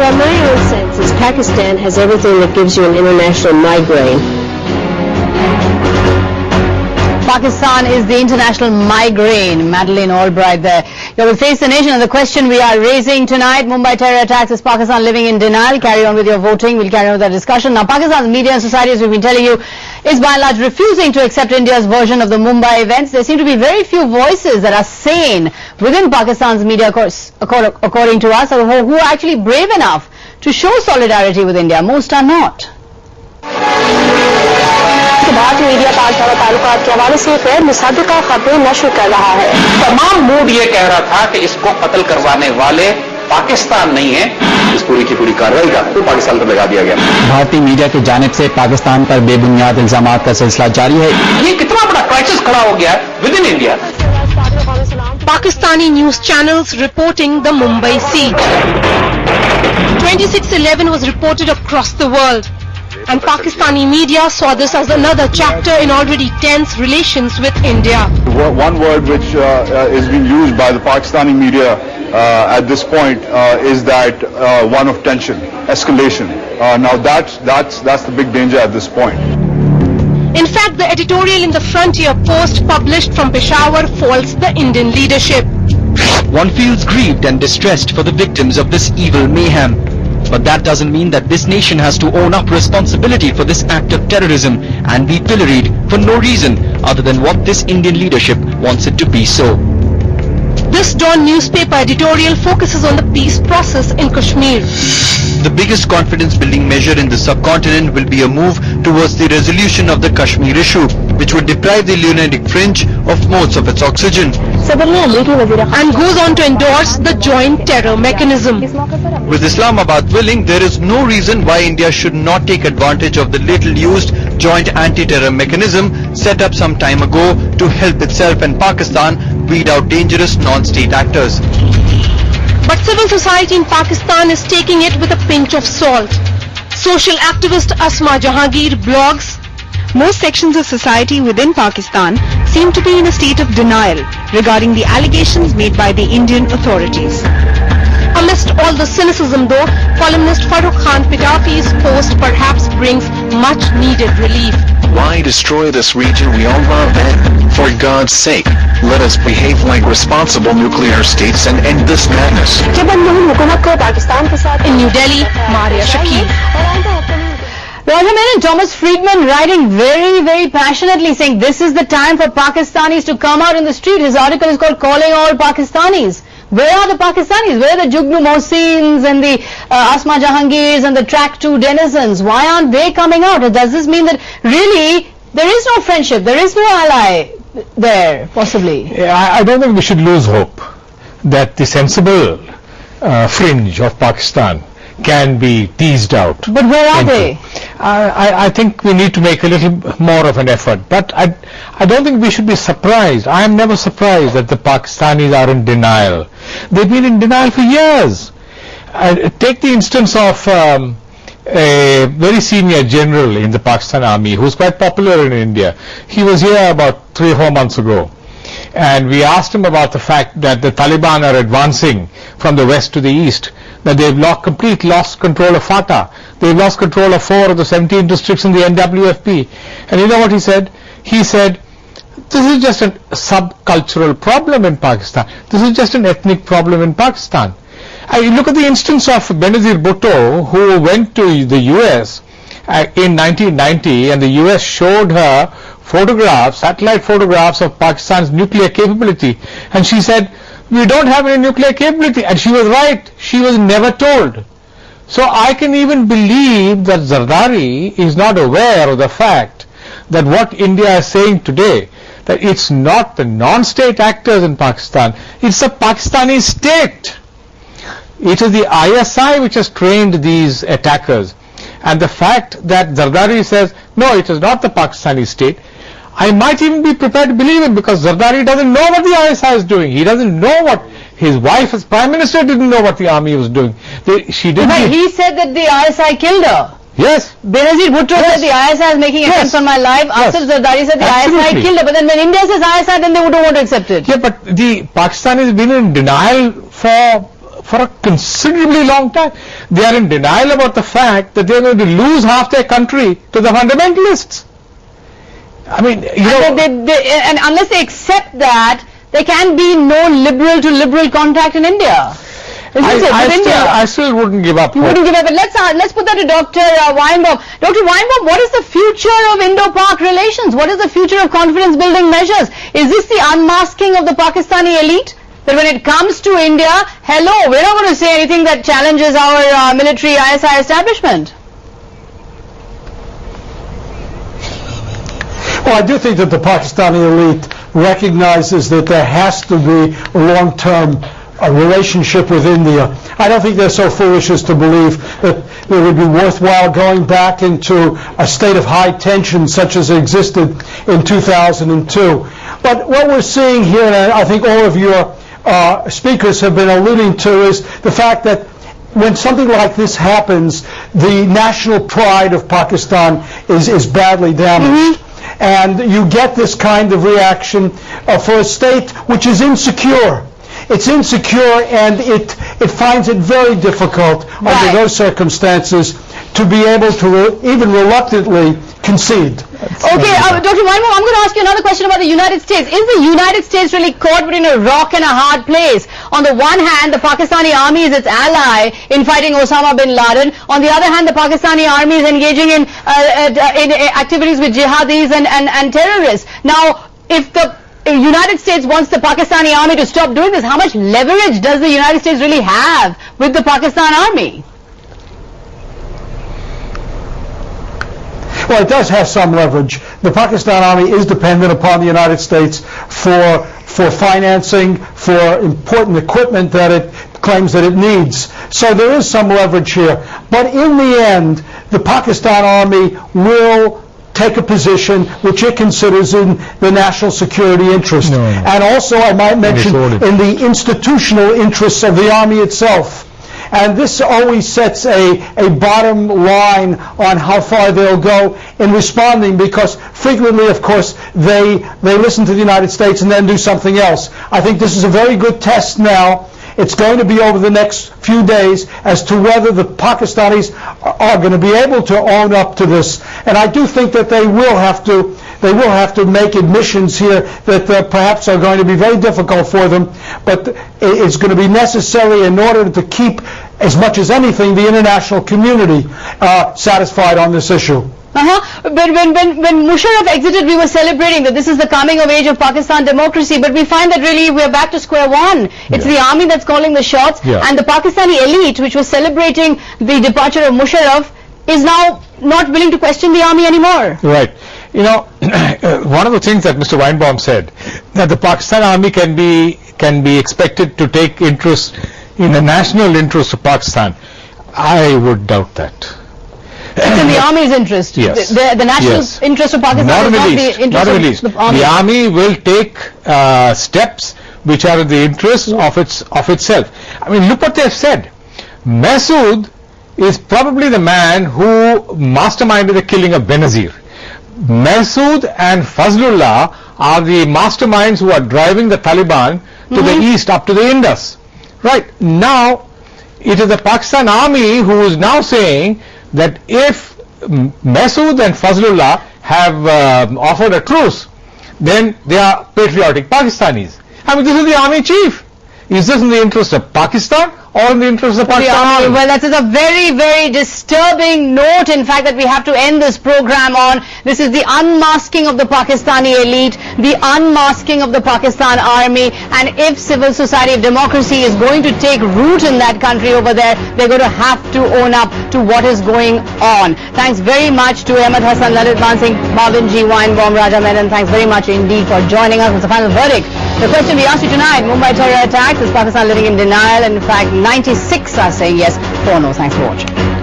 Well, my own sense is Pakistan has everything that gives you an international migraine. Pakistan is the international migraine. Madeleine Albright there. You will face the nation, and the question we are raising tonight, Mumbai terror attacks, is Pakistan living in denial? Carry on with your voting. We'll carry on with that discussion. Now, Pakistan's media and society, as we've been telling you, is by and large refusing to accept India's version of the Mumbai events. There seem to be very few voices that are sane within Pakistan's media, according to us, who are actually brave enough to show solidarity with India. Most are not. भारतीय media ताल्लुकात के हवाले से गैर मुसादिका खबरें नशर कर रहा है। तमाम मूड ये कह रहा था कि इसको कत्ल करवाने वाले पाकिस्तान नहीं है। इस पूरी की पूरी कार्रवाई का तो पाकिस्तान पर लगा दिया गया। भारतीय मीडिया की जानिब से पाकिस्तान पर बेबुनियाद इल्जामात का सिलसिला जारी है। ये कितना बड़ा क्राइसिस खड़ा हो गया with in India. Pakistani news channels reporting the Mumbai siege. 26/11 was reported across the world, and Pakistani media saw this as another chapter in already tense relations with India. One word which is being used by the Pakistani media at this point is that one of tension, escalation. Now that's the big danger at this point. In fact, the editorial in the Frontier Post published from Peshawar faults the Indian leadership. One feels grieved and distressed for the victims of this evil mayhem. But that doesn't mean that this nation has to own up responsibility for this act of terrorism and be pilloried for no reason other than what this Indian leadership wants it to be so. This Dawn newspaper editorial focuses on the peace process in Kashmir. The biggest confidence-building measure in the subcontinent will be a move towards the resolution of the Kashmir issue, which would deprive the lunatic fringe of most of its oxygen. And goes on to endorse the joint terror mechanism. With Islamabad willing, there is no reason why India should not take advantage of the little-used joint anti-terror mechanism set up some time ago to help itself and Pakistan weed out dangerous non-state actors. But civil society in Pakistan is taking it with a pinch of salt. Social activist Asma Jahangir blogs, most sections of society within Pakistan seem to be in a state of denial regarding the allegations made by the Indian authorities. Amidst all the cynicism though, columnist Farooq Khan Pitafi's post perhaps brings much needed relief. Why destroy this region we all love, and for God's sake, let us behave like responsible nuclear states and end this madness. In New Delhi, Maria Shakil. Rajaman and Thomas Friedman writing very, very passionately, saying this is the time for Pakistanis to come out in the street. His article is called Calling All Pakistanis. Where are the Pakistanis? Where are the Jugnu Mohsins and the Asma Jahangirs and the Track 2 denizens? Why aren't they coming out? Does this mean that really there is no friendship, there is no ally there, possibly? I don't think we should lose hope that the sensible fringe of Pakistan can be teased out. But where are they? I think we need to make a little more of an effort. But I don't think we should be surprised. I am never surprised that the Pakistanis are in denial. They've been in denial for years. Take the instance of a very senior general in the Pakistan army who's quite popular in India. He was here about 3 or 4 months ago. And we asked him about the fact that the Taliban are advancing from the west to the east, that they've completely lost control of FATA. They've lost control of 4 of the 17 districts in the NWFP. And you know what he said? He said, this is just a subcultural problem in Pakistan. This is just an ethnic problem in Pakistan. You look at the instance of Benazir Bhutto, who went to the US in 1990, and the US showed her photographs, satellite photographs of Pakistan's nuclear capability. And she said, we don't have any nuclear capability. And she was right. She was never told. So I can even believe that Zardari is not aware of the fact that what India is saying today, that it's not the non-state actors in Pakistan, it's the Pakistani state. It is the ISI which has trained these attackers. And the fact that Zardari says, no, it is not the Pakistani state, I might even be prepared to believe it, because Zardari doesn't know what the ISI is doing. He doesn't know what his wife as Prime Minister didn't know what the army was doing. She didn't. But he said that the ISI killed her. Yes. Benazir Bhutto said the ISI is making attempts on my life. Asif Zardari said the ISI killed her. But then when India says ISI, then they wouldn't want to accept it. Yeah, but the Pakistanis have been in denial for a considerably long time. They are in denial about the fact that they are going to lose half their country to the fundamentalists. I mean, you know, and unless they accept that, there can be no liberal to liberal contact in India. I still wouldn't give up. You wouldn't give up. But let's put that to Dr. Weinbaum. Dr. Weinbaum, what is the future of Indo-Pak relations? What is the future of confidence building measures? Is this the unmasking of the Pakistani elite? That when it comes to India, hello, we're not going to say anything that challenges our military ISI establishment. Well, I do think that the Pakistani elite recognizes that there has to be a long-term relationship with India. I don't think they're so foolish as to believe that it would be worthwhile going back into a state of high tension such as existed in 2002. But what we're seeing here, and I think all of your speakers have been alluding to, is the fact that when something like this happens, the national pride of Pakistan is badly damaged. And you get this kind of reaction for a state which is insecure. It's insecure, and it finds it very difficult under those circumstances to be able to even reluctantly concede. Okay, Dr. Weinbaum, I'm going to ask you another question about the United States. Is the United States really caught between a rock and a hard place? On the one hand, the Pakistani army is its ally in fighting Osama bin Laden. On the other hand, the Pakistani army is engaging in activities with jihadis and terrorists. Now, if the United States wants the Pakistani army to stop doing this, how much leverage does the United States really have with the Pakistan army? Well, it does have some leverage. The Pakistan army is dependent upon the United States for financing, for important equipment that it claims that it needs. So there is some leverage here. But in the end, the Pakistan army will take a position which it considers in the national security interest. And also, I might mention, in the institutional interests of the army itself. And this always sets a bottom line on how far they'll go in responding, because frequently, of course, they listen to the United States and then do something else. I think this is a very good test now. It's going to be over the next few days as to whether the Pakistanis are going to be able to own up to this. And I do think that they will have to make admissions here that perhaps are going to be very difficult for them, but it's going to be necessary in order to keep, as much as anything, the international community satisfied on this issue. But when Musharraf exited, we were celebrating that this is the coming of age of Pakistan democracy, but we find that really we're back to square one. It's the army that's calling the shots, and the Pakistani elite, which was celebrating the departure of Musharraf, is now not willing to question the army anymore. Right. You know, one of the things that Mr. Weinbaum said, that the Pakistan army can be expected to take interest in the national interest of Pakistan. I would doubt that. It's in the army's interest. Yes. The national interest of Pakistan not is not the interest of the army. The army will take steps which are in the interest of itself. I mean, look what they've said. Masood is probably the man who masterminded the killing of Benazir. Masood and Fazlullah are the masterminds who are driving the Taliban to the east, up to the Indus. Right. Now, it is the Pakistan army who is now saying that if Masood and Fazlullah have offered a truce, then they are patriotic Pakistanis. I mean, this is the army chief. Is this in the interest of Pakistan or in the interest of Pakistan army? Well, that is a very, very disturbing note, in fact, that we have to end this program on. This is the unmasking of the Pakistani elite, the unmasking of the Pakistan army, and if civil society, if democracy is going to take root in that country over there, they're going to have to own up to what is going on. Thanks very much to Ahmed Hassan, Lalit Mansingh, Marvin G. Weinbaum, Raja Menon. Thanks very much indeed for joining us. It's the final verdict. The question we asked you tonight, Mumbai terror attacks, is Pakistan living in denial? And in fact, 96 are saying yes, 4 no. Thanks for watching.